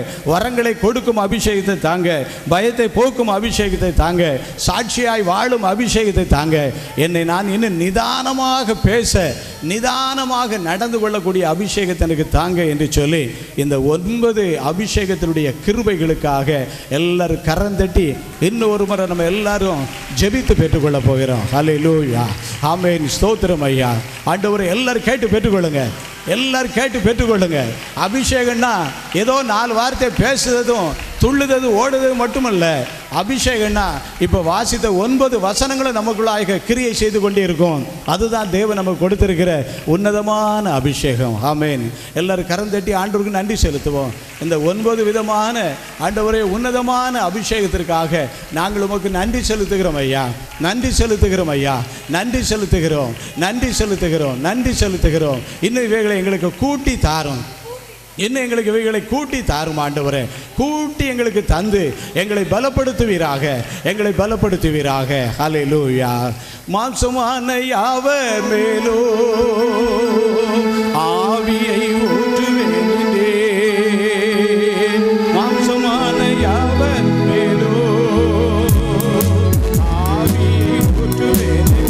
வரங்களை கொடுக்கும் அபிஷேகத்தை தாங்க, பயத்தை போக்கும் அபிஷேகத்தை தாங்க, சாட்சியாய் வாழும் அபிஷேகத்தை தாங்க, என்னை நான் இன்னும் நிதானமாக பேச நிதானமாக நடந்து கொள்ளக்கூடிய அபிஷேகத்தை எனக்கு தாங்க என்று சொல்லி இந்த 9 அபிஷேகத்தினுடைய கிருபைகளுக்காக எல்லாரும் கரந்தட்டி இன்னும் ஒரு முறை நம்ம எல்லாரும் ஜெபித்து பெற்றுக்கொள்ள போகிறோம். ஹல்லேலூயா, ஆமென், ஸ்தோத்திரம் ஐயா. ஆண்டவரே எல்லாரும் கேட்டு பெற்றுக்கொள்ளுங்க, எல்லாரும் கேட்டு பெற்றுக்கொள்ளுங்க. அபிஷேகம்னா ஏதோ 4 வார்த்தை பேசுறதும் துள்ளுறது ஓடுறது மட்டுமல்ல. அபிஷேகம்னா இப்போ வாசித்த 9 வசனங்களை நமக்குள்ளாக கிரியை செய்து கொண்டே இருக்கும். அதுதான் தேவன் நமக்கு கொடுத்திருக்கிற உன்னதமான அபிஷேகம். ஆமென். எல்லாரும் கரந்தட்டி ஆண்டவருக்கு நன்றி செலுத்துவோம். இந்த 9 விதமான ஆண்டவரே உன்னதமான அபிஷேகத்திற்காக நாங்கள் உமக்கு நன்றி செலுத்துகிறோம் ஐயா, நன்றி செலுத்துகிறோம் ஐயா, நன்றி செலுத்துகிறோம், நன்றி செலுத்துகிறோம், நன்றி செலுத்துகிறோம். இன்னும் இவைகளை எங்களுக்கு கூட்டி தாரும், இன்னும் எங்களுக்கு இவைகளை கூட்டி தாரும் ஆண்டவரே. கூட்டி எங்களுக்கு தந்து எங்களை பலப்படுத்துவீராக, எங்களை பலப்படுத்துவீராக. ஹல்லேலூயா. மாம்சமான யாவர் மேலோ ஆவியை ஊற்றுவேனே, மாம்சமான யாவர் மேலோ ஆவியை ஊற்றுவேனே,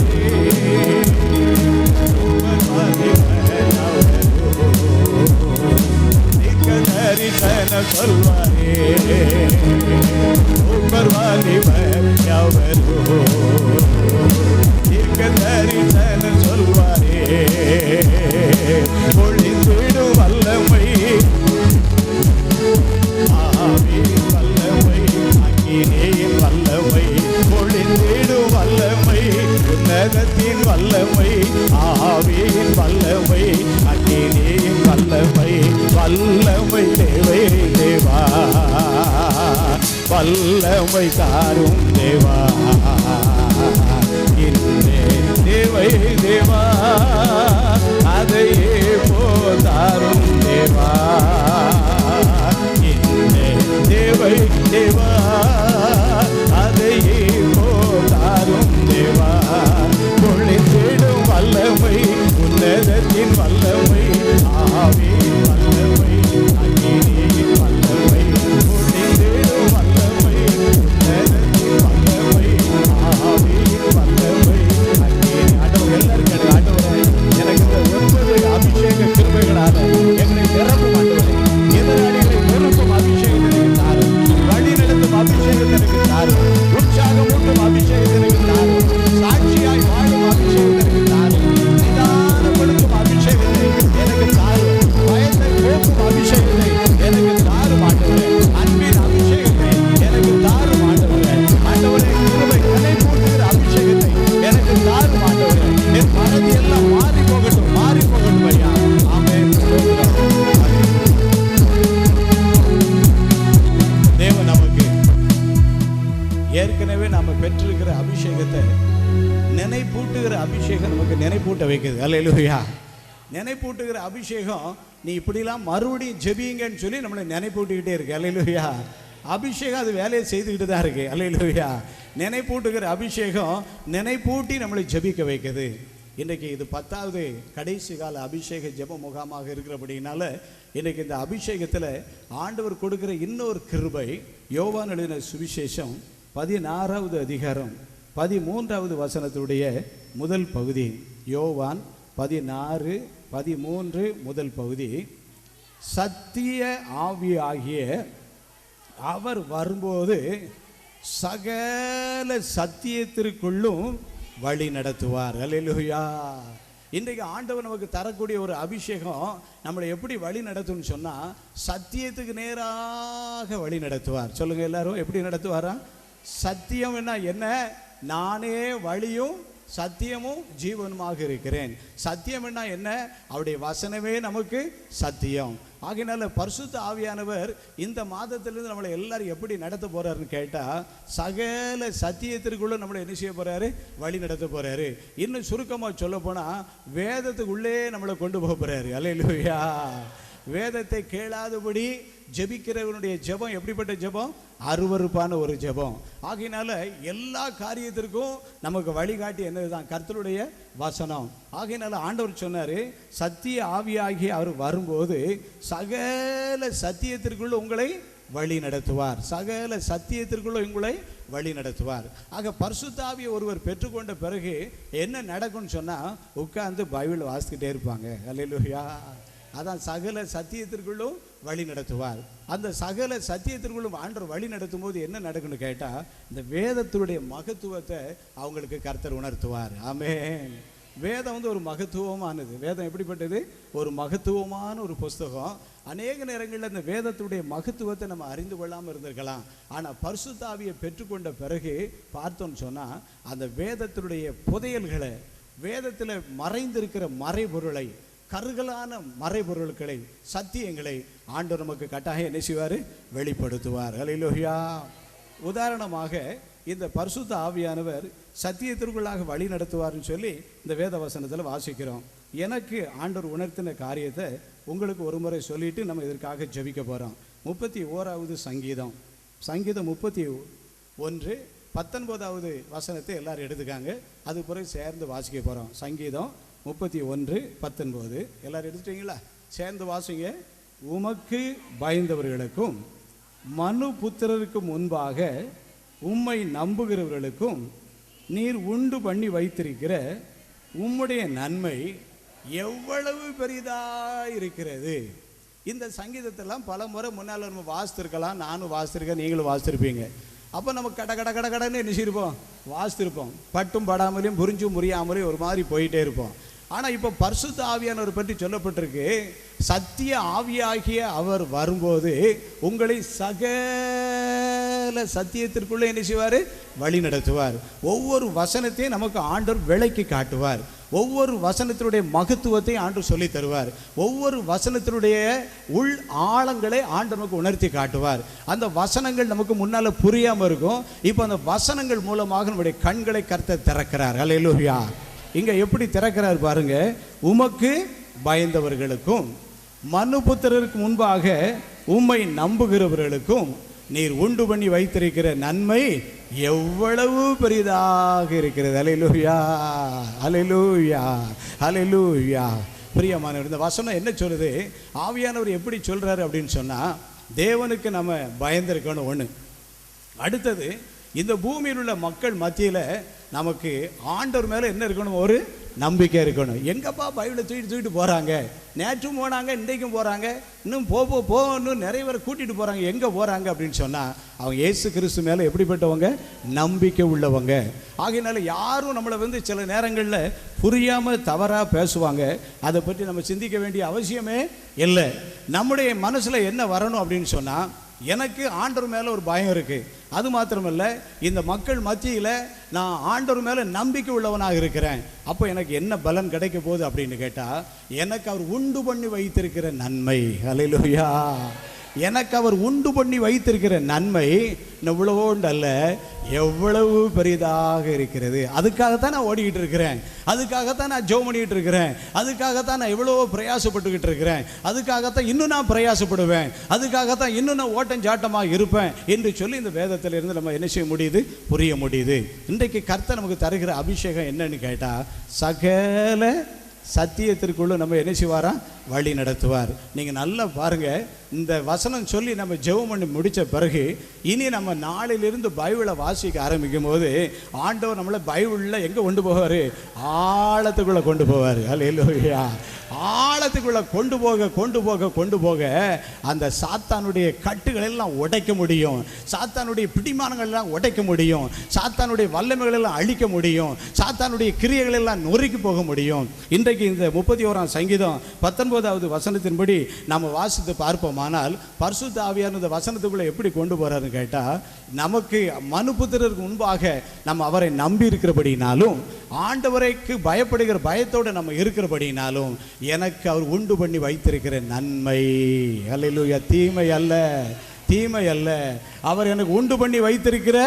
சொல்வாரே தரிசன சொல்வாரே, பொழிந்திடும் வல்லமை ஆவியின் வல்லமை, அக்கினியின் வல்லமை, பொழிந்திடும் வல்லமை, உன்னதத்தின் வல்லமை, ஆவியின் வல்லமை, அக்கினியின் வல்லமை, வல்லமை தேவை தேவா, வல்லமை தாரும் தேவா, இன்னே தேவை தேவா, அதையே போதாரும் தேவா, இன்னே தேவை தேவா, அதையே போதாரும் தேவா, பொழிந்திடும் வல்லமை, உன்னதத்தின் வல்லமை, ஆவியின் வல்லமை, அக்கினியின் வல்லமை, பொழிந்திடும் வல்லமை, உன்னதத்தின் வல்லமை, ஆவியின் வல்லமை, அக்கினி. ஆண்டவர் எல்லாரும் கேட்க, ஆண்டவரே எனக்கு இந்த 9 அபிஷேக கிருபைகளால என்னை நிரப்பும் ஆண்டவரே, எதிராளிகளை நிரப்பும் அபிஷேகத்தை எனக்கு தாரும், வழி நடத்தும் அபிஷேகத்தை எனக்கு தாரும், உற்சாகம் ஊட்டும் அபிஷேகத்தை எனக்கு தாரும், சாட்சியாய் வாழும் அபிஷேகத்தை எனக்கு தாரும், நிதானப்படுத்தும் அபிஷேகத்தை எனக்கு தாரும், பயத்தை போக்கும் அபிஷேகத்தை எனக்கு தாரும் ஆண்டவரே, அன்பின் அபிஷேகத்தை எனக்கு தாரும் ஆண்டவரே, ஆண்டவரே கிருபை கலை போட்டுகிற அபிஷேகத்தை எனக்கு தாரும் ஆண்டவரே, என் மனது எல்லாம் மாறி போகட்டும், மாறி போகட்டும் ஐயா. ஆமென். தேவன் நமக்கு ஏற்கனவே நாம பெற்றிருக்கிற அபிஷேகத்தை நினைப்பூட்டுகிற அபிஷேகம் நமக்கு நினைப்பூட்ட வைக்குது. அல்லேலூயா. நினைப்பூட்டுகிற அபிஷேகம் நீ இப்படிலாம் மறுபடியும் ஜெபிங்கன்னு சொல்லி நம்மளை நினைப்பூட்டிக்கிட்டே இருக்கு. அல்லேலூயா. அபிஷேகம் அது வேலையை செய்துக்கிட்டு தான் இருக்கு. அல்லேலூயா. நினைப்பூட்டுகிற அபிஷேகம் நினைப்பூட்டி நம்மளை ஜெபிக்க வைக்குது. இன்றைக்கு இது 10வது கடைசி கால அபிஷேக ஜெப முகாமாக இருக்கிறபடினால இன்றைக்கு இந்த அபிஷேகத்தில் ஆண்டவர் கொடுக்கிற இன்னொரு கிருபை, யோவான் எழுதின சுவிசேஷம் 16வது அதிகாரம் 13வது வசனத்துடைய முதல் பகுதி. யோவான் 16:13 முதல் பகுதி. சத்திய ஆவியாகிய அவர் வரும்போது சகல சத்தியத்திற்குள்ளும் வழி நடத்துவார். அல்லேலூயா. இன்றைக்கு ஆண்டவர் நமக்கு தரக்கூடிய ஒரு அபிஷேகம் நம்மளை எப்படி வழி நடத்தும்னு சொன்னால், சத்தியத்துக்கு நேராக வழி நடத்துவார். சொல்லுங்க எல்லாரும், எப்படி நடத்துவாரா? சத்தியம்னா என்ன? நானே வழியும் சத்தியமும் ஜீவனுமாக இருக்கிறேன். சத்தியம் என்ன? அவருடைய வசனமே நமக்கு சத்தியம். ஆகையினால பரிசுத்த ஆவியானவர் இந்த மாதத்திலிருந்து நம்மளை எல்லாரும் எப்படி நடத்த போறாருன்னு கேட்டால், சகல சத்தியத்திற்குள்ள நம்மளை என்ன செய்ய போறாரு? வழி நடத்த போறாரு. இன்னும் சுருக்கமாக சொல்ல போனால் வேதத்துக்குள்ளே நம்மளை கொண்டு போக போறாரு. அல்லேலூயா. வேதத்தை கேளாதபடி ஜெபிக்கிறவனுடைய ஜெபம் எப்படிப்பட்ட ஜெபம்? அருவருப்பான ஒரு ஜெபம். ஆகையினால எல்லா காரியத்திற்கும் நமக்கு வழிகாட்டி என்னதுதான்? கர்த்தருடைய வசனம். ஆகையினால ஆண்டவர் சொன்னார், சத்திய ஆவியாகி அவர் வரும்போது சகல சத்தியத்திற்குள்ள உங்களை வழி நடத்துவார், சகல சத்தியத்திற்குள்ள உங்களை வழி நடத்துவார். ஆக பரிசுத்த ஆவியை ஒருவர் பெற்றுக்கொண்ட பிறகு என்ன நடக்கும்னு சொன்னால், உட்கார்ந்து பைபிள் வாசிக்கிட்டே இருப்பாங்க. அல்லேலூயா. அதான் சகல சத்தியத்திற்குள்ளும் வழி நடத்துவார். அந்த சகல சத்தியத்திற்குள்ளும் ஆண்டவர் வழி நடத்தும் போது என்ன நடக்குன்னு கேட்டால், இந்த வேதத்தினுடைய மகத்துவத்தை அவங்களுக்கு கர்த்தர் உணர்த்துவார். ஆமென். வேதம் ஒரு மகத்துவமானது. வேதம் எப்படிப்பட்டது? ஒரு மகத்துவமான ஒரு புஸ்தகம். அநேக நேரங்களில் அந்த வேதத்துடைய மகத்துவத்தை நம்ம அறிந்து கொள்ளாமல் இருந்திருக்கலாம். ஆனால் பரிசுத்த ஆவியை பெற்றுக்கொண்ட பிறகு பார்த்தோம்னு சொன்னால், அந்த வேதத்தினுடைய புதையல்களை, வேதத்தில் மறைந்திருக்கிற மறைபொருளை, கருகலான மறைபொருட்களை, சத்தியங்களை ஆண்டவர் நமக்கு கட்டாயம் என்ன செய்வார்? வெளிப்படுத்துவார். அல்லேலூயா. உதாரணமாக இந்த பரிசுத்த ஆவியானவர் சத்தியத்திற்குள்ளாக வழி நடத்துவார்னு சொல்லி இந்த வேத வசனத்தில் வாசிக்கிறோம். எனக்கு ஆண்டவர் உணர்த்தின காரியத்தை உங்களுக்கு ஒரு முறை சொல்லிட்டு நம்ம இதற்காக ஜெபிக்க போகிறோம். 31வது சங்கீதம், சங்கீதம் 31 19வது வசனத்தை எல்லாரும் எடுத்துக்காங்க. அது பிறகு சேர்ந்து வாசிக்க போகிறோம். சங்கீதம் 31 19 எல்லாரும் எடுத்துட்டீங்களா? சேர்ந்து வாசிங்க. உமக்கு பயந்தவர்களுக்கும் மனு புத்திரருக்கு முன்பாக உம்மை நம்புகிறவர்களுக்கும் நீர் உண்டு பண்ணி வைத்திருக்கிற உம்முடைய நன்மை எவ்வளவு பெரிதாக இருக்கிறது. இந்த சங்கீதத்தெல்லாம் பல முறை முன்னால் நம்ம வாசித்திருக்கலாம். நானும் வாசித்திருக்கேன், நீங்களும் வாசித்திருப்பீங்க. அப்போ நம்ம கடன்னு என்ன செய்யிருப்போம்? வாசித்திருப்போம். பட்டும் படாமலையும் புரிஞ்சும் புரியாமலையும் ஒரு மாதிரி போயிட்டே இருப்போம். ஆனால் இப்போ பரிசுத்த ஆவியானவர் பற்றி சொல்லப்பட்டிருக்கு, சத்திய ஆவியாகிய அவர் வரும்போது உங்களை சகல சத்தியத்திற்குள்ளே என்ன செய்வார்? வழி நடத்துவார். ஒவ்வொரு வசனத்தையும் நமக்கு ஆண்டவர் விளக்கி காட்டுவார். ஒவ்வொரு வசனத்தினுடைய மகத்துவத்தை ஆண்டவர் சொல்லி தருவார். ஒவ்வொரு வசனத்தினுடைய உள் ஆழங்களை ஆண்டவர் நமக்கு உணர்த்தி காட்டுவார். அந்த வசனங்கள் நமக்கு முன்னால் புரியாமல் இருக்கும். இப்போ அந்த வசனங்கள் மூலமாக நம்முடைய கண்களை கர்த்தர் திறக்கிறார். அல்லேலூயா. இங்க எப்படி திறக்கிறார் பாருங்க. உமக்கு பயந்தவர்களுக்கும் மனுபுத்திரருக்கு முன்பாக உம்மை நம்புகிறவர்களுக்கும் நீர் உண்டு பண்ணி வைத்திருக்கிற நன்மை எவ்வளவு பெரிதாக இருக்கிறது. அல்லேலூயா, அல்லேலூயா, அல்லேலூயா. பிரியமானவர், இந்த வசனம் என்ன சொல்லுது? ஆவியானவர் எப்படி சொல்றாரு அப்படின்னு சொன்னா, தேவனுக்கு நம்ம பயந்திருக்கணும் ஒன்று. அடுத்தது, இந்த பூமியில் உள்ள மக்கள் மத்தியில் நமக்கு ஆண்டவர் மேலே என்ன இருக்கணும்? ஒரு நம்பிக்கை இருக்கணும். எங்கப்பா பைபிளை தூக்கிட்டு போகிறாங்க? நேற்றும் போனாங்க, இன்றைக்கும் போகிறாங்க, இன்னும் இன்னும் நிறைய பேரை கூட்டிகிட்டு போகிறாங்க. எங்கே போகிறாங்க அப்படின்னு சொன்னால், அவங்க இயேசு கிறிஸ்து மேலே எப்படிப்பட்டவங்க? நம்பிக்கை உள்ளவங்க. ஆகையினால யாரும் நம்மளை சில நேரங்களில் புரியாமல் தவறாக பேசுவாங்க. அதை பற்றி நம்ம சிந்திக்க வேண்டிய அவசியமே இல்லை. நம்முடைய மனசில் என்ன வரணும் அப்படின்னு சொன்னால், எனக்கு ஆண்டவர் மேலே ஒரு பயம் இருக்குது. அது மாத்திரமல்ல, இந்த மக்கள் மத்தியில் நான் ஆண்டவர் மேலே நம்பிக்கை உள்ளவனாக இருக்கிறேன். அப்போ எனக்கு என்ன பலன் கிடைக்க போகுது அப்படின்னு கேட்டால், எனக்கு அவர் உண்டு பண்ணி வைத்திருக்கிற நன்மை. அல்லேலூயா. எனக்கு அவர் உண்டு பண்ணி வைத்திருக்கிற நன்மை இவ்வளவோண்டு அல்ல, எவ்வளவு பெரிதாக இருக்கிறது. அதுக்காகத்தான் நான் ஓடிக்கிட்டு இருக்கிறேன், அதுக்காகத்தான் நான் ஜெபம் பண்ணிக்கிட்டு இருக்கிறேன், அதுக்காகத்தான் நான் எவ்வளவோ பிரயாசப்பட்டுக்கிட்டு இருக்கிறேன், அதுக்காகத்தான் இன்னும் நான் பிரயாசப்படுவேன், அதுக்காகத்தான் இன்னும் நான் ஓட்டஞ்சாட்டமாக இருப்பேன் என்று சொல்லி இந்த வேதத்திலிருந்து நம்ம என்ன செய்ய முடியுது? புரிய முடியுது. இன்றைக்கு கர்த்தர் நமக்கு தருகிற அபிஷேகம் என்னன்னு கேட்டால், சகல சத்தியத்திற்குள்ள நம்ம என்ன செய்வாரா? வழி நடத்துவார். நீங்கள் நல்லா பாருங்கள், இந்த வசனம் சொல்லி நம்ம ஜெபம் பண்ணி முடித்த பிறகு இனி நம்ம நாளிலிருந்து பைபிளை வாசிக்க ஆரம்பிக்கும் போது ஆண்டவர் நம்மளை பைபிளில் எங்கே கொண்டு போவார்? ஆழத்துக்குள்ளே கொண்டு போவார். அல்லேலூயா. ஆழத்துக்குள்ளே கொண்டு போக அந்த சாத்தானுடைய கட்டுகளெல்லாம் உடைக்க முடியும், சாத்தானுடைய பிடிமானங்கள் எல்லாம் உடைக்க முடியும், சாத்தானுடைய வல்லமைகளெல்லாம் அழிக்க முடியும், சாத்தானுடைய கிரியைகளெல்லாம் நொறுக்கி போக முடியும். இன்றைக்கு இந்த 31ஆம் சங்கீதம் 19வது வசனத்தின்படி நம்ம வாசித்து பார்ப்போமானால், பரிசுத்த ஆவியானவர் இந்த வசனத்துக்குள்ளே எப்படி கொண்டு போகிறாருன்னு கேட்டால், நமக்கு மனுபுத்திரருக்கு முன்பாக நம்ம அவரை நம்பி இருக்கிறபடினாலும், ஆண்டவரைக்கு பயப்படுகிற பயத்தோடு நம்ம இருக்கிறபடினாலும், எனக்கு அவர் உண்டு பண்ணி வைத்திருக்கிற நன்மை, அல்லேலூயா, தீமை அல்ல, தீமை அல்ல, அவர் எனக்கு உண்டு பண்ணி வைத்திருக்கிற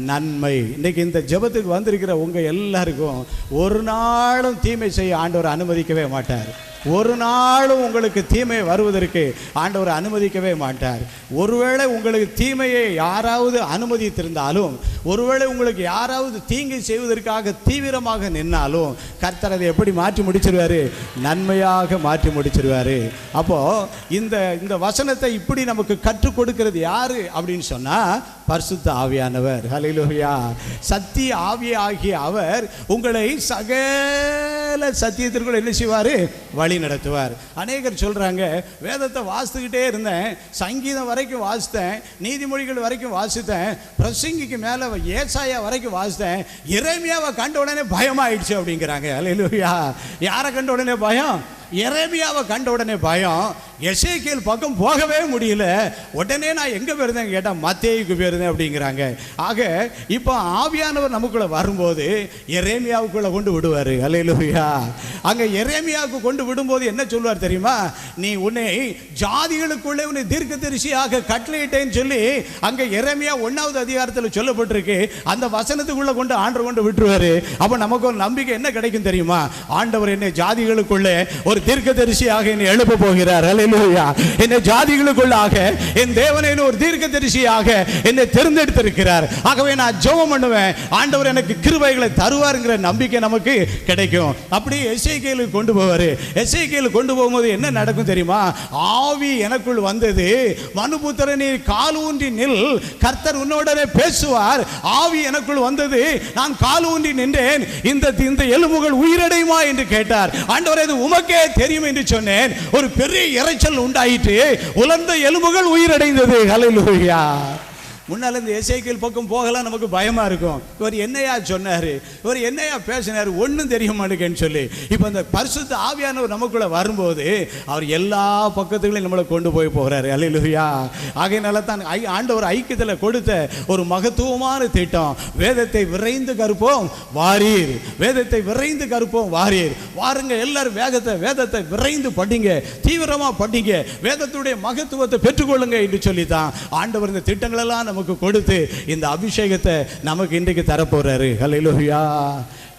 நன்மை. இன்றைக்கி இந்த ஜெபத்துக்கு வந்திருக்கிற உங்கள் எல்லாருக்கும் ஒரு நாளும் தீமை செய்ய ஆண்டவர் அனுமதிக்கவே மாட்டார். ஒரு நாளும் உங்களுக்கு தீமை வருவதற்கு ஆண்டவர் அனுமதிக்கவே மாட்டார். ஒருவேளை உங்களுக்கு தீமையை யாராவது அனுமதித்திருந்தாலும், ஒருவேளை உங்களுக்கு யாராவது தீங்கை செய்வதற்காக தீவிரமாக நின்னாலும் கர்த்தர் அதை எப்படி மாற்றி முடிச்சிருவார்? நன்மையாக மாற்றி முடிச்சிருவார். அப்போது இந்த வசனத்தை இப்படி நமக்கு கற்றுக் கொடுக்கிறது யார் அப்படின்னு சொன்னால் பரிசுத்த ஆவியானவர். ஹல்லேலூயா. சத்திய ஆவியாகிய அவர் உங்களை சகல சத்தியத்திற்குள் என்ன செய்வார்? வழி நடத்துவார். அநேகர் சொல்கிறாங்க, வேதத்தை வாசித்துக்கிட்டே இருந்தேன், சங்கீதம் வரைக்கும் வாசித்தேன், நீதிமொழிகள் வரைக்கும் வாசித்தேன், பிரசங்கிக்கு மேலே ஏசாயா வரைக்கும் வாசித்தேன், எரேமியாவை கண்ட உடனே பயமாயிடுச்சு அப்படிங்கிறாங்க. ஹல்லேலூயா. யாரை கண்ட உடனே பயம்? எரேமியாவை கண்ட உடனே பயம். எசேக்கியேல் பக்கம் போகவே முடியல. உடனே நான் எங்கே போயிருந்தேன் கேட்டால் மத்தேயுக்கு போயிருந்தேன் அப்படிங்கிறாங்க. ஆக இப்போ ஆவியானவர் நமக்குள்ளே வரும்போது எரேமியாவுக்குள்ளே கொண்டு விடுவார். ஹல்லேலூயா. அங்கே எரேமியாவுக்கு கொண்டு விடும்போது என்ன சொல்லுவார் தெரியுமா? நீ உன்னை ஜாதிகளுக்குள்ளே உன்னை தீர்க்கதரிசியாக கட்டளையிட்டேன்னு சொல்லி அங்கே எரேமியா 1வது அதிகாரத்தில் சொல்லப்பட்டிருக்கு. அந்த வசனத்துக்குள்ளே கொண்டு ஆண்டவர் கொண்டு விட்டுருவார். அப்போ நமக்கு ஒரு நம்பிக்கை என்ன கிடைக்கும் தெரியுமா? ஆண்டவர் என்னை ஜாதிகளுக்குள்ளே ஒரு தீர்க்கதரிசியாக என்னை எழுப்ப போகிறார். ஹல்லேலூயா. என்னை ஜாதிகளுக்குள்ளாக என் தேவனை ஒரு தீர்க்கதரிசியாக என்னை தேர்ந்தெடுத்திருக்கிறார். ஆகவே நான் ஜெபம் பண்ணுவேன், ஆண்டவர் எனக்கு கிருபைகளை தருவாருங்கிற நம்பிக்கை நமக்கு கிடைக்கும். அப்படியே எசேக்கியேலுக்கு கொண்டு போவார். எசேக்கியேலுக்கு கொண்டு போகும்போது என்ன நடக்கும் தெரியுமா? ஆவி எனக்குள் வந்தது, மனுபுத்திரனே கால் ஊன்றி நில், கர்த்தர் உன்னோடனே பேசுவார். ஆவி எனக்குள் வந்தது, நான் கால் ஊன்றி நின்றேன், இந்த எலும்புகள் உயிரடையுமா என்று கேட்டார். ஆண்டவரே இது உமக்கே தெரியும் என்று சொன்னேன். ஒரு பெரிய இரைச்சல் உண்டாயிற்று, உலர்ந்த எலும்புகள் உயிரடைந்தது. ஹல்லேலூயா. முன்னால் இந்த எசேக்கியேல் பக்கம் போகலாம் நமக்கு பயமாக இருக்கும். இவர் என்னையா சொன்னார், இவர் என்னையா பேசினார், ஒன்றும் தெரிய மாட்டேங்கன்னு சொல்லி. இப்போ இந்த பரிசுத்த ஆவியானவர் நமக்குள்ளே வரும்போது அவர் எல்லா பக்கத்துகளையும் நம்மளை கொண்டு போகிறாரு. ஹல்லேலூயா. ஆகையினால தான் ஆண்டவர் ஐக்கியத்தில் கொடுத்த ஒரு மகத்துவமான திட்டம், வேதத்தை விரைந்து கற்போம் வாரீர், வேதத்தை விரைந்து கற்போம் வாரீர். வாருங்க எல்லாரும் வேதத்தை விரைந்து படிங்க, தீவிரமாக படிங்க, வேதத்துடைய மகத்துவத்தை பெற்றுக்கொள்ளுங்க என்று சொல்லித்தான் ஆண்டவர் இந்த திட்டங்களெல்லாம் நமக்கு கொடுத்து இந்த அபிஷேகத்தை நமக்கு இன்றைக்கு தரப்போறாரு. ஹல்லேலூயா.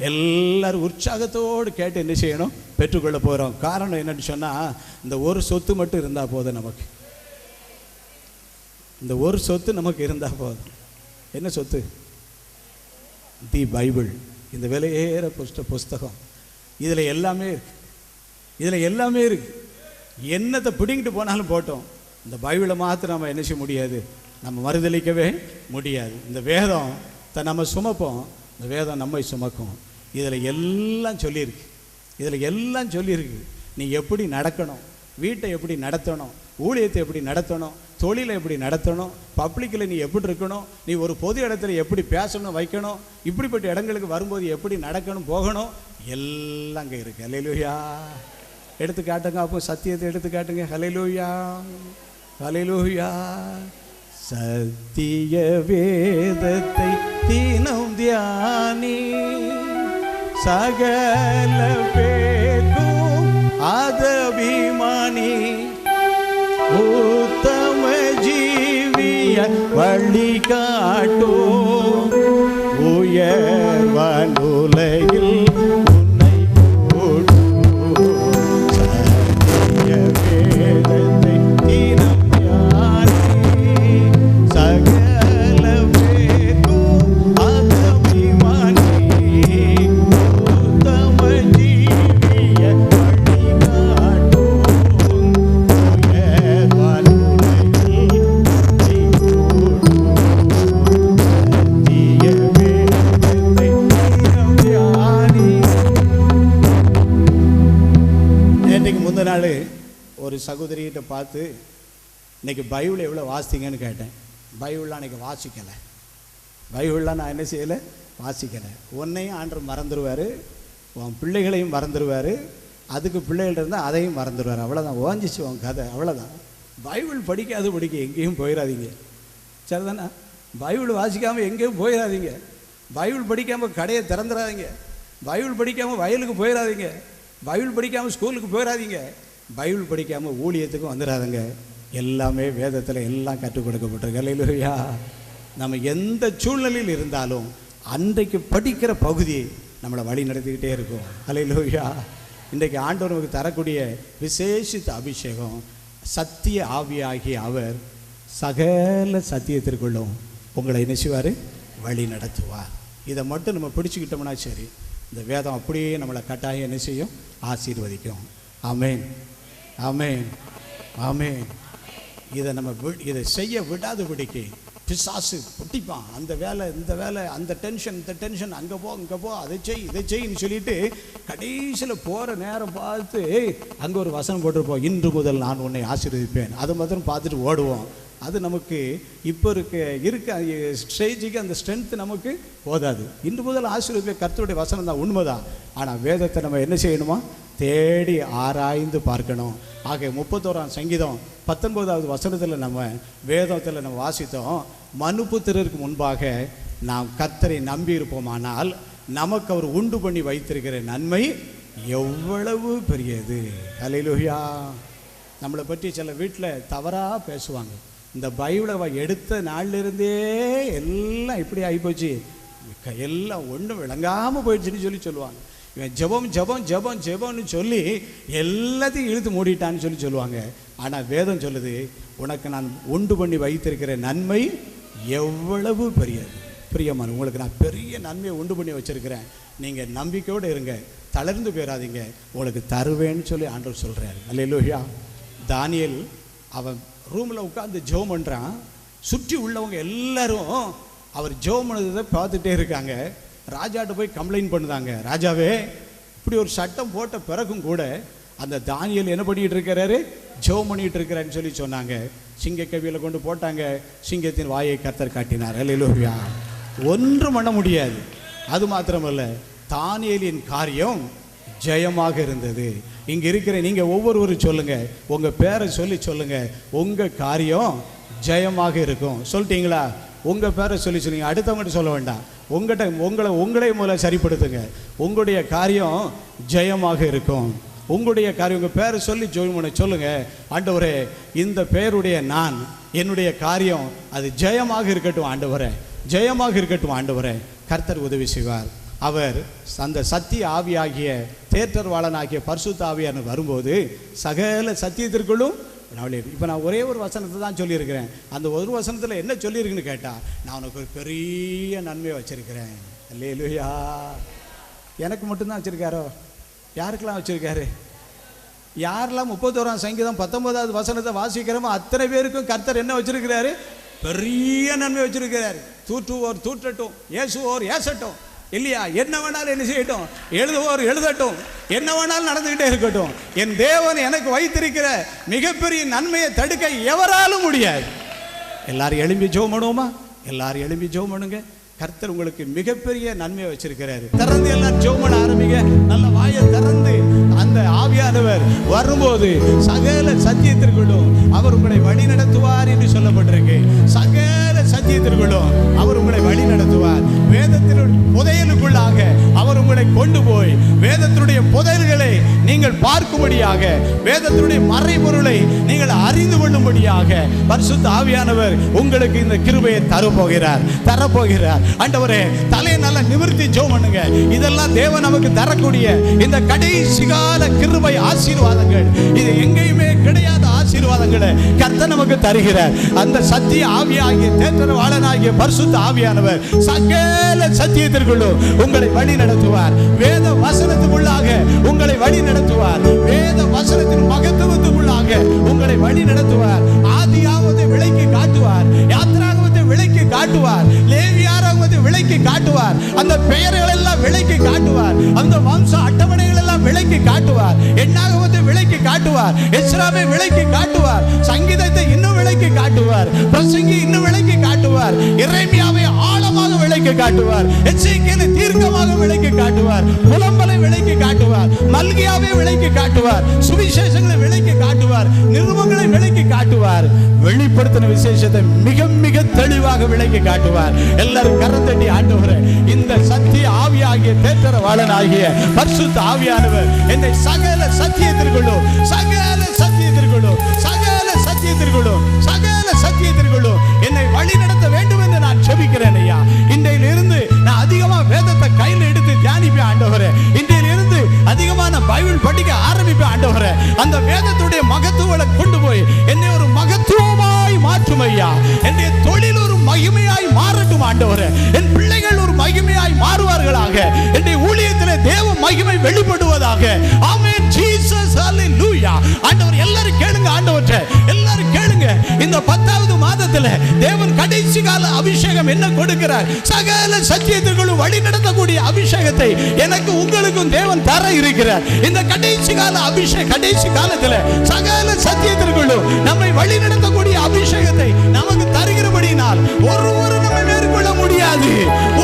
எல்லாரும் உற்சாகத்தோடு கேட்டு என்ன செய்யணும்? பெற்றுக்கொள்ள போகிறோம். காரணம் என்னன்னு சொன்னால், இந்த ஒரு சொத்து மட்டும் இருந்தால் போதும். நமக்கு இந்த ஒரு சொத்து நமக்கு இருந்தால் போதும். என்ன சொத்து? தி பைபிள். இந்த விலையேற புஸ்தகம். இதில் எல்லாமே இருக்கு. இதில் எல்லாமே இருக்கு. என்னத்தை பிடிங்கிட்டு போனாலும் போட்டோம், இந்த பைபிளை மாத்திரம் நம்ம என்ன செய்ய முடியாது? நம்ம மறுதளிக்கவே முடியாது. இந்த வேதம் நம்ம சுமப்போம், இந்த வேதம் நம்மை சுமக்கும். இதில் எல்லாம் சொல்லியிருக்கு. இதில் எல்லாம் சொல்லியிருக்கு. நீ எப்படி நடக்கணும், வீட்டை எப்படி நடத்தணும், ஊழியத்தை எப்படி நடத்தணும், தொழிலை எப்படி நடத்தணும், பப்ளிக்கில் நீ எப்படி இருக்கணும், நீ ஒரு பொது இடத்துல எப்படி பேசணும் வைக்கணும், இப்படிப்பட்ட இடங்களுக்கு வரும்போது எப்படி நடக்கணும் போகணும், எல்லாம் அங்கே இருக்குது. ஹல்லேலூயா. எடுத்து காட்டுங்க, அப்போ சத்தியத்தை எடுத்து காட்டுங்க. ஹல்லேலூயா. ஹல்லேலூயா. சத்திய வேதத்தை தினம் தியானி, சகல பேர்க்கும் அதபிமானி, உத்தம ஜீவிய வழி காட்டும், உயர்வான் உலகில் உன்னை போடும். சத்திய வேதத்தை தினம் ஒரு சகோதரிகிட்ட பார்த்து, இன்னைக்கு பைபிள் எவ்வளோ வாசித்தீங்கன்னு கேட்டேன். பைபிள்லாம் அன்றைக்கி வாசிக்கலை. பைபிள்லாம் நான் என்ன செய்யலை? வாசிக்கலை. உன்னையும் ஆண்டவர் மறந்துடுவார், உன் பிள்ளைகளையும் மறந்துடுவார், அதுக்கு பிள்ளைகள் இருந்தால் அதையும் மறந்துடுவார். அவ்வளோதான், ஓஞ்சிச்சு உன் கதை, அவ்வளோதான். பைபிள் படிக்க எங்கேயும் போயிடாதீங்க. சரிதானே? பைபிள் வாசிக்காமல் எங்கேயும் போயிடாதீங்க. பைபிள் படிக்காமல் கடையை திறந்துடாதீங்க. பைபிள் படிக்காமல் வயலுக்கு போயிடாதீங்க. பைபிள் படிக்காமல் ஸ்கூலுக்கு போயிடாதீங்க. பைபிள் படிக்காமல் ஊழியத்துக்கும் வந்துடாதுங்க. எல்லாமே வேதத்தில் எல்லாம் கற்றுக் கொடுக்கப்பட்டிருக்கு. அல்லேலூயா. நம்ம எந்த சூழ்நிலையில் இருந்தாலும் அன்றைக்கு படிக்கிற பகுதி நம்மளை வழி நடத்திக்கிட்டே இருக்கும். அல்லேலூயா. இன்றைக்கு ஆண்டவர் நமக்கு தரக்கூடிய விசேஷித்த அபிஷேகம், சத்திய ஆவியாகிய அவர் சகல சத்தியத்திற்குள்ளும் உங்களை என்ன செய்வார்? வழி நடத்துவார். இதை மட்டும் நம்ம பிடிச்சிக்கிட்டோம்னா சரி, இந்த வேதம் அப்படியே நம்மளை கட்டாயம் என்ன செய்யும்? ஆசீர்வதிக்கும். ஆமேன், ஆமேன், ஆமேன். இதை நம்ம இதை செய்ய விடாதபடிக்கு பிசாசு பொட்டிப்பான். அந்த வேலை, இந்த வேலை, அந்த டென்ஷன், இந்த டென்ஷன், அங்கே போ, இங்கே போ, அதை செய், இதை செய்ன்னு சொல்லிட்டு கடைசியில் போகிற நேரம் பார்த்து அங்கே ஒரு வசனம் போட்டிருப்போம், இன்று முதல் நான் உன்னை ஆசீர்வதிப்பேன். அதை மாத்திரம் பார்த்துட்டு ஓடுவோம். அது நமக்கு இப்போ இருக்க ஸ்டேஜுக்கு அந்த ஸ்ட்ரென்த்து நமக்கு போதாது. இன்று முதல் ஆசீர்வதிப்பேன் கர்த்தருடைய வசனம் தான், உண்மைதான். ஆனால் வேதத்தை நம்ம என்ன செய்யணுமா? தேடி ஆராய்ந்து பார்க்கணும். ஆக 31ஆம் சங்கீதம் 19வது வசனத்தில் நம்ம வேதத்தில் நம்ம வாசித்தோம், மனுபுத்திரருக்கு முன்பாக நாம் கர்த்தரை நம்பி இருப்போமானால் நமக்கு அவர் உண்டு பண்ணி வைத்திருக்கிற நன்மை எவ்வளவு பெரியது. அல்லேலூயா. நம்மளை பற்றி சில வீட்டில் தவறாக பேசுவாங்க. இந்த பைபிளை எடுத்த நாளிலிருந்தே எல்லாம் இப்படி ஆகிப்போச்சு, எல்லாம் ஒன்றும் விளங்காமல் போயிடுச்சுன்னு சொல்லுவாங்க. இவன் ஜெபம் ஜெபம் ஜெபம் ஜெபம்னு சொல்லி எல்லாத்தையும் இழுத்து மூடிட்டான்னு சொல்லுவாங்க. ஆனால் வேதம் சொல்லுது, உனக்கு நான் உண்டு பண்ணி வைத்திருக்கிற நன்மை எவ்வளவு பெரியது. பிரியமான, உங்களுக்கு நான் பெரிய நன்மையை உண்டு பண்ணி வச்சுருக்கிறேன், நீங்கள் நம்பிக்கையோடு இருங்க, தளர்ந்து போயிடாதீங்க, உங்களுக்கு தருவேன்னு சொல்லி ஆண்டவர் சொல்கிறார். அல்லேலூயா. தானியேல் அவன் ரூமில் உட்காந்து ஜெபம் பண்ணுறான். சுற்றி உள்ளவங்க எல்லாரும் அவர் ஜெபம் பண்ணதை பார்த்துட்டே இருக்காங்க. ராஜாட்ட போய் கம்ப்ளைண்ட் பண்ணுதாங்க, ராஜாவே இப்படி ஒரு சட்டம் போட்ட பிறகும் கூட அந்த தானியேல் என்ன பண்ணிகிட்டு இருக்கிறாரு? ஜெபம் பண்ணிகிட்டு இருக்கிறான்னு சொல்லி சொன்னாங்க. சிங்க கவியில் கொண்டு போட்டாங்க. சிங்கத்தின் வாயை கர்த்தர் காட்டினார். அல்லேலூயா. ஒன்றும் பண்ண முடியாது. அது மாத்திரமல்ல, தானியேலின் காரியம் ஜெயமாக இருந்தது. இங்கே இருக்கிற நீங்கள் ஒவ்வொருவரும் சொல்லுங்கள், உங்கள் பேரை சொல்லி சொல்லுங்கள், உங்கள் காரியம் ஜெயமாக இருக்கும். சொல்லிட்டீங்களா? உங்கள் பேரை சொல்லி சொல்லுங்க, அடுத்தவங்கள்ட்ட சொல்ல வேண்டாம். உங்களை மூலம் சரிப்படுத்துங்க. உங்களுடைய காரியம் ஜெயமாக இருக்கும். உங்களுடைய காரியம் உங்கள் பேரை சொல்லி சொல்லுங்கள், ஆண்டவரே இந்த பேருடைய நான், என்னுடைய காரியம் அது ஜெயமாக இருக்கட்டும் ஆண்டவரே, ஜெயமாக இருக்கட்டும் ஆண்டவரே. கர்த்தர் உதவி செய்வார். அவர் அந்த சத்திய ஆவியாகிய தேற்றர்வாளனாகிய பரிசுத்த ஆவியான வரும்போது சகல சத்தியத்திற்குள்ளும் இப்போ நான் ஒரே ஒரு வசனத்தை தான் சொல்லியிருக்கிறேன். அந்த ஒரு வசனத்தில் என்ன சொல்லியிருக்குன்னு கேட்டால், நான் உனக்கு ஒரு பெரிய நன்மையை வச்சுருக்கிறேன். அல்லேலூயா. எனக்கு மட்டும்தான் வச்சுருக்காரோ? யாருக்கெல்லாம் வச்சுருக்காரு? யாரெல்லாம் 31ஆம் சங்கீதம் 19வது வசனத்தை வாசிக்கிறோமோ அத்தனை பேருக்கும் கர்த்தர் என்ன வச்சுருக்கிறாரு? பெரிய நன்மை வச்சுருக்கிறார். தூற்றுவோர் தூற்றட்டும், ஏசுவோர் ஏசட்டும், இல்லையா? என்ன வேணாலும் என்ன செய்யட்டும், எழுதுவோர் எழுதட்டும், என்ன வேணாலும் நடந்துக்கிட்டே இருக்கட்டும். என் தேவன் எனக்கு வைத்திருக்கிற மிகப்பெரிய நன்மையை தடுக்க எவராலும் முடியாது. எல்லாரும் எழும்பி ஜெபம் பண்ணுவோமா? எல்லாரும் எழும்பி ஜெபம் பண்ணுங்க. கர்த்தர் உங்களுக்கு மிகப்பெரிய நன்மையை வச்சிருக்கிறாரு. திறந்து எல்லாரும் ஜெபம் பண்ண ஆரம்பிங்க. நல்ல வாயை திறந்து அந்த ஆவியானவர் வரும்போது சகல சத்தியத்திற்குள்ளும் அவர் உங்களை வழி நடத்துவார் என்று சொல்லப்பட்டிருக்கு. சகல சத்தியத்திற்குள்ளும் அவர் உங்களை வழி நடத்துவார். வேதத்தின் புதையலுக்குள்ளாக அவர் உங்களை கொண்டு போய் வேதத்தினுடைய புதையல்களை நீங்கள் பார்க்கும்படியாக, வேதத்தினுடைய மறைபொருளை நீங்கள் அறிந்து கொள்ளும்படியாக பரிசுத்த ஆவியானவர் உங்களுக்கு இந்த கிருபையை தரப்போகிறார். ஆண்டவரே, தலையை நல்லா நிமிர்த்தி ஜெபம் பண்ணுங்க. இதெல்லாம் தேவன் நமக்கு தரக்கூடிய இந்த கடைசி கால கிருபை ஆசீர்வாதங்கள். இது எங்கேயுமே கிடையாத ஆசீர்வாதங்களை கர்த்தர் நமக்கு தருகிறார். அந்த சத்திய ஆவியாகிய தேற்றரவாளனாகிய பரிசுத்த ஆவியானவர் சகல சத்தியத்திற்குள்ளும் உங்களை வழி நடத்துவார். வேத வசனத்துக்குள்ளாக உங்களை வழி நடத்துவார். வேத வசனத்தின் மகத்துவத்துக்குள்ளாக உங்களை வழி நடத்துவார். ஆதியாகமத்தை விளக்கி காட்டுவார். யாத்திராகமத்தை விளக்கி காட்டுவார். லேவியராகமத்தை விளக்கி காட்டுவார். அந்த பெயர்கள் எல்லாம் விளக்கி காட்டுவார். அந்த வம்ச அட்டவணைகள் எல்லாம் விளக்கி காட்டுவார். எண்ணாகமத்தை விளக்கி காட்டுவார். எஸ்ராவை விளக்கி காட்டுவார். சங்கீதத்தை இன்னும் விளக்கி காட்டுவார். பிரசங்கி இன்னும் விளக்கி காட்டுவார். எரேமியாவை ஆழமாக விளக்கி காட்டுவார். எசேக்கியேலை தீர்க்கமாக விளக்கி காட்டுவார். புலம்பலை விளக்கி காட்டுவார். மல்கியாவை விளக்கி காட்டுவார். சுவிசேஷங்களை விளக்கி காட்டுவார். நிருபங்களை விளக்கி காட்டுவார். வெளிப்படுத்தின விசேஷத்தை மிக மிக தெளிவாக விளக்கி காட்டுவார். எல்லாரும் கரத்தட்டி ஆண்டவரே, இந்த சத்திய ஆவியாகிய தேற்றரவாளனாகிய பரிசுத்த ஆவியானவர் என்னை சகல சத்தியத்திற்குள்ளும் சத்தியத்திற்குள்ளும் சகல சத்தியத்திற்குள்ளும் என்னை வழி நடத்த வேண்டும் என்று நான் ஜெபிக்கிறேன் ஐயா. இன்றையிலிருந்து நான் அதிகமா வேதத்தை கையில் எடுத்து தியானிப்பேன் ஆண்டவரே. இன்றையிலிருந்து அதிகமா நான் பைபிள் படிக்க ஆரம்பிப்பேன் ஆண்டவரே. அந்த வேதத்துடைய மகத்துவங்களை கொண்டு போய் என்னை ஒரு மகத்துவமாய் மாற்றும் ஐயா. என்னுடைய தொழில் ஒரு மகிமையாய் மாறட்டும் ஆண்டவரே. என் பிள்ளைகள் ஒரு மகிமையாய் மாறுவார்களாக. என்னுடைய ஊழியத்திலே தேவ மகிமை வெளிப்படுவதாக. ஆமென் ஜீசஸ் ஹalleluya. ஆண்டவர் எல்லாரும் கேளுங்க, ஆண்டவரே எல்லாரும் கேளுங்க. இந்த 10வது மாதத்துல தேவன் கடைசி கால அபிஷேகம் என்ன கொடுக்கிறார்? சகல சத்தியத்திற்குள்ளும் வழி நடத்தக்கூடிய அபிஷேகத்தை எனக்கு உங்களுக்கும் தேவன் தர இருக்கிறார். இந்த கடைசி கால அபிஷேகம், கடைசி காலத்துல சகல சத்தியத்திற்குள்ளும் நம்மை வழி நடத்தக்கூடிய அபிஷேகத்தை நமக்கு தருகிறபடினால் ஒருவரும் நம்மை மேற்கொள்ள முடியாது,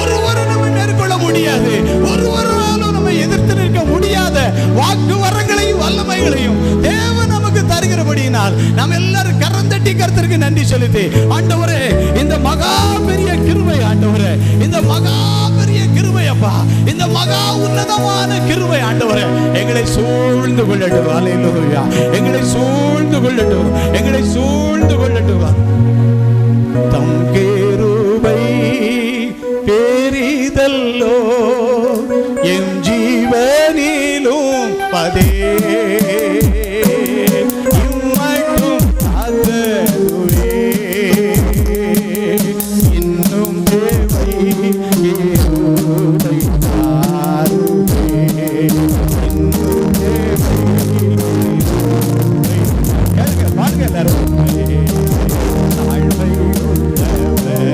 ஒருவரும் நம்மை மேற்கொள்ள முடியாது, ஒருவராலும் நம்மை எதிர்த்து நிற்க முடியாத வாக்கு வரங்களையும் வல்லமைகளையும் தேவன் நமக்கு தருகிறபடியினால் நாம் எல்லாரும் கரந்தட்டி கர்த்தருக்கு நன்றி செலுத்தி, ஆண்டவரே இந்த மகா பெரிய கிருபை, ஆண்டவரே இந்த மகா பெரிய கிருபை அப்பா, இந்த மகா உன்னதமான கிருபை ஆண்டவரே எங்களை சூழ்ந்து கொள்ளட்டும். ஹல்லேலூயா. எங்களை சூழ்ந்து கொள்ளட்டும், எங்களை சூழ்ந்து கொள்ளட்டும். தம் கிருபை பெரிதல்லோ என் ஜீவனிலும் அதே இம்மட்டும் அதுவே இன்னும் தேவை கிருபை தாருமே, இன்னும் தேவை கிருபை. கேளுங்க, பாருங்க எல்லாரும். தாழ்மை உள்ளவரே